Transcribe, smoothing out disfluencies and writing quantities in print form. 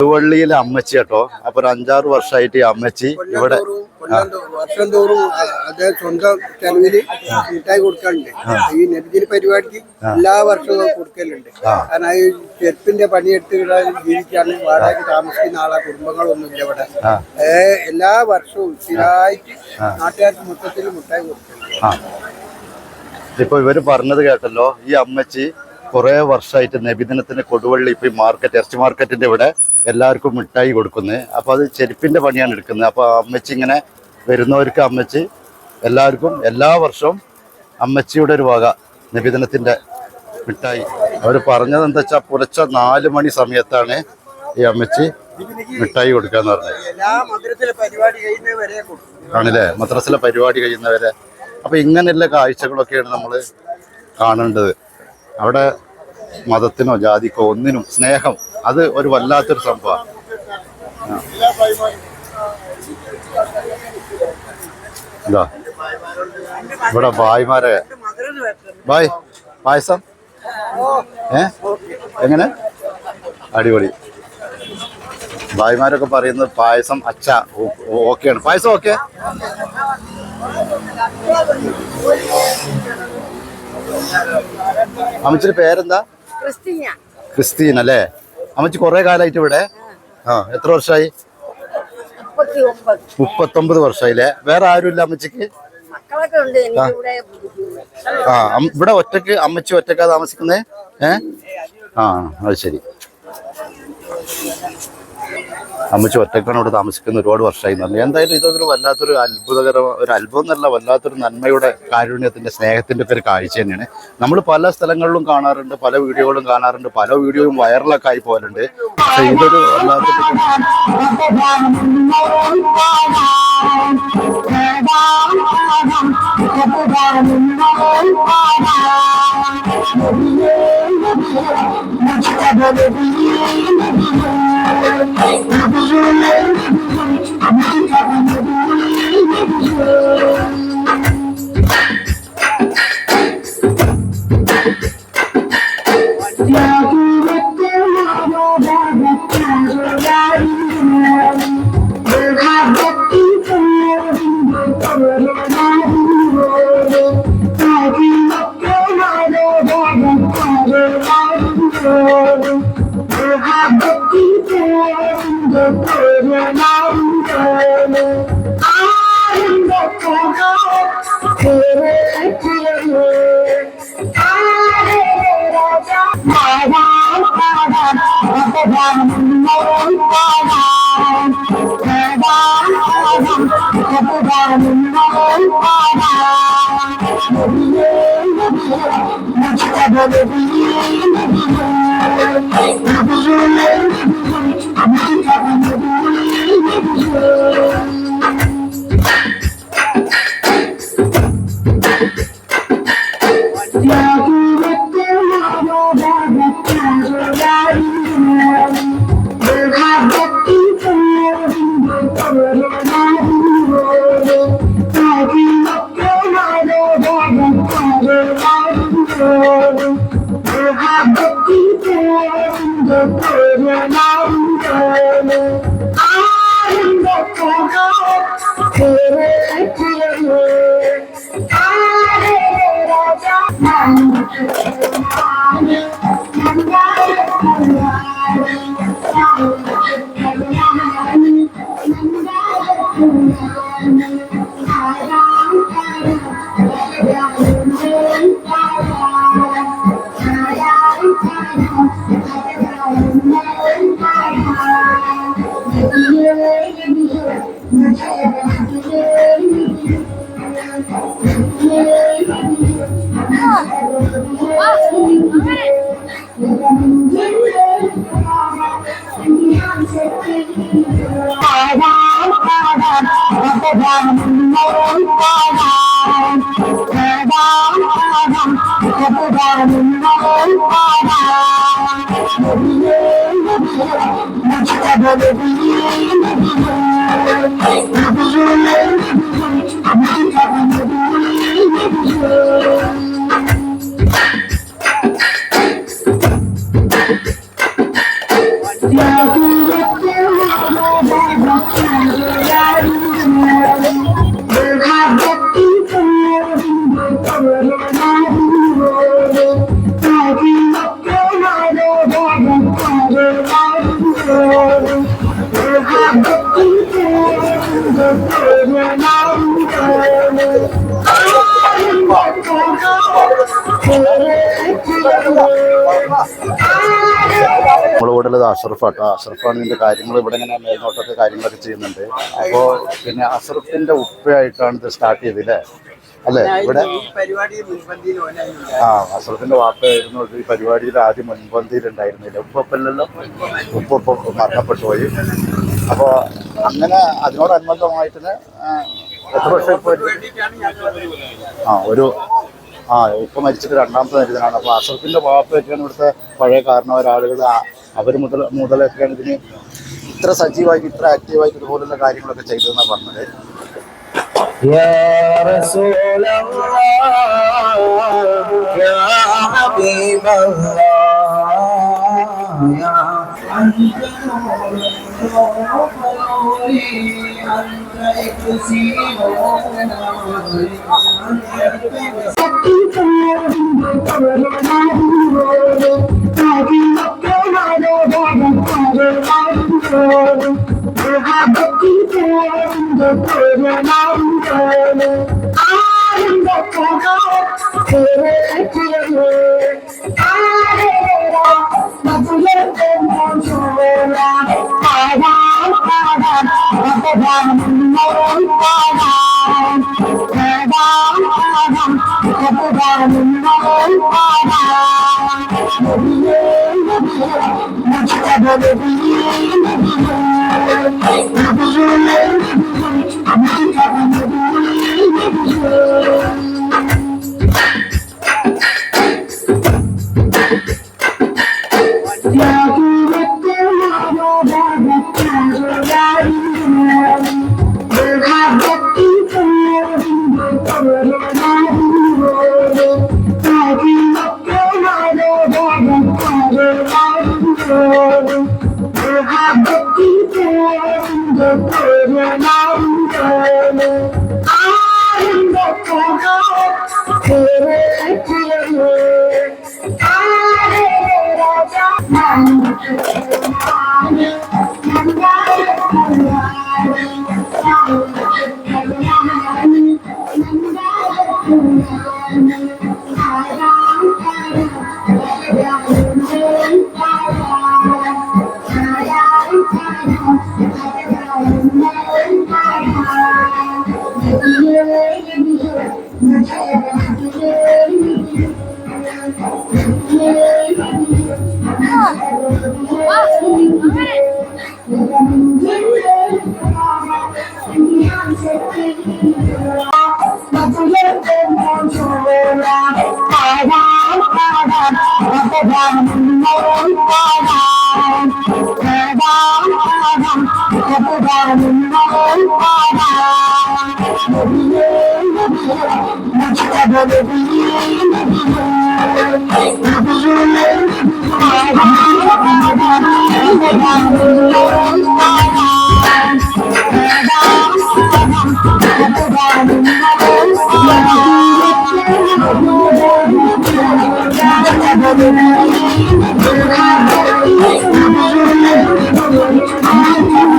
കൊടുവള്ളിയിലെ അമ്മച്ചി കേട്ടോ. അപ്പൊ ഒരു 5-6 വർഷമായിട്ട് ഈ അമ്മച്ചി ഇവിടെ വർഷം തോറും അദ്ദേഹം സ്വന്തം ചെലവില് മിഠായി കൊടുക്കാറുണ്ട്. ഈ നബിദിന പരിപാടിക്ക് എല്ലാ വർഷവും കൊടുക്കലുണ്ട്. കാരണം ഈ ചെരുപ്പിന്റെ പണിയെടുത്ത് ജീവിക്കാണ്, വാടക താമസിക്കുന്ന ആളാ, കുടുംബങ്ങളൊന്നുമില്ല ഇവിടെ. എല്ലാ വർഷവും സ്ഥിരമായിട്ട് നാട്ടുകാർക്ക് മൊത്തത്തിൽ മിഠായി കൊടുക്കലുണ്ട്. ഇപ്പൊ ഇവര് പറഞ്ഞത് കേട്ടല്ലോ, ഈ അമ്മച്ചി കുറെ വർഷമായിട്ട് നബിദിനത്തിന് കൊടുവള്ളി ഇപ്പൊ ഈ മാർക്കറ്റ്, ഇറച്ചി മാർക്കറ്റിന്റെ ഇവിടെ എല്ലാവർക്കും മിഠായി കൊടുക്കുന്നത്. അപ്പൊ അത് ചെരുപ്പിന്റെ പണിയാണ് എടുക്കുന്നത്. അപ്പൊ അമ്മച്ചി ഇങ്ങനെ വരുന്നവർക്ക് അമ്മച്ചി എല്ലാവർക്കും എല്ലാ വർഷവും അമ്മച്ചിയുടെ ഒരു വക നബിദിനത്തിന്റെ മിഠായി. അവർ പറഞ്ഞത് എന്താ വെച്ചാൽ പുലർച്ചെ 4 മണി സമയത്താണ് ഈ അമ്മച്ചി മിഠായി കൊടുക്കാന്ന് പറഞ്ഞത്. ആണല്ലേ, മദ്രസിലെ പരിപാടി കഴിയുന്നവരെ. അപ്പൊ ഇങ്ങനെയുള്ള കാഴ്ചകളൊക്കെയാണ് നമ്മൾ കാണേണ്ടത്. അവിടെ മതത്തിനോ ജാതിക്കോ ഒന്നിനും സ്നേഹം, അത് ഒരു വല്ലാത്തൊരു സംഭവമാണ്. എന്താ ഇവിടെ ഭായിമാരെ ഭായ് പായസം എങ്ങനെ അടിപൊളി. ഭായിമാരൊക്കെ പറയുന്നത് പായസം അച്ഛ ഓക്കെയാണ്, പായസം ഓക്കെ. അമ്മച്ചിയുടെ പേരെന്താ? ക്രിസ്റ്റീൻ അല്ലേ. അമ്മച്ചി കുറെ കാലമായിട്ട് ഇവിടെ? എത്ര വർഷമായി? 39 വർഷമായില്ലേ. വേറെ ആരുമില്ല അമ്മച്ചിക്ക്? ഇവിടെ ഒറ്റക്ക്, അമ്മച്ചി ഒറ്റക്കാ താമസിക്കുന്നേ? അത് ശരി. അമ്മച്ചി ഒറ്റക്കാണ് ഇവിടെ താമസിക്കുന്ന, ഒരുപാട് വർഷമായി പറഞ്ഞു. എന്തായാലും ഇതൊരു വല്ലാത്തൊരു ഒരു അത്ഭുതം എന്നല്ല, വല്ലാത്തൊരു നന്മയുടെ, കാരുണ്യത്തിന്റെ, സ്നേഹത്തിന്റെ ഒക്കെ ഒരു കാഴ്ച തന്നെയാണ്. നമ്മൾ പല സ്ഥലങ്ങളിലും കാണാറുണ്ട്, പല വീഡിയോകളും കാണാറുണ്ട്, പല വീഡിയോയും വൈറലൊക്കെ ആയി പോലുണ്ട്. പക്ഷെ ഇതൊരു വല്ലാത്തൊരു നമ്മൾ കൂടുതൽ അഷറഫാട്ടോ. അഷറഫാണ് ഇതിന്റെ കാര്യങ്ങൾ ഇവിടെ ഇങ്ങനെ മേൽനോട്ടൊക്കെ കാര്യങ്ങളൊക്കെ ചെയ്യുന്നുണ്ട്. അപ്പോൾ പിന്നെ അഷറഫിന്റെ ഉപ്പയായിട്ടാണ് ഇത് സ്റ്റാർട്ട് ചെയ്തില്ലേ അല്ലേ? ഇവിടെ അഷറഫിന്റെ വാപ്പയായിരുന്നു ഈ പരിപാടിയിൽ ആദ്യം മുൻപന്തിയിൽ ഉണ്ടായിരുന്നില്ല. ഉപ്പല്ലല്ലോ, ഉപ്പ മരണപ്പെട്ടു പോയി. അപ്പോൾ അങ്ങനെ അതിനോടനുബന്ധമായിട്ട് എത്ര വർഷം ഇപ്പോൾ ഇപ്പം മരിച്ചിട്ട് രണ്ടാമത്തെ മരുന്നാണ്. അപ്പോൾ അഷറഫിന്റെ വാപ്പയൊക്കെയാണ് ഇവിടുത്തെ പഴയ കാരണവരാളുകൾ. അവർ മുതലൊക്കെയാണ് ഇതിന് ഇത്ര സജീവമായിട്ട് ഇത്ര ആക്റ്റീവായിട്ട് ഇതുപോലുള്ള കാര്യങ്ങളൊക്കെ ചെയ്തതെന്നാണ് പറഞ്ഞത്. يا رسول الله يا حبيب الله يا أنت Thank you.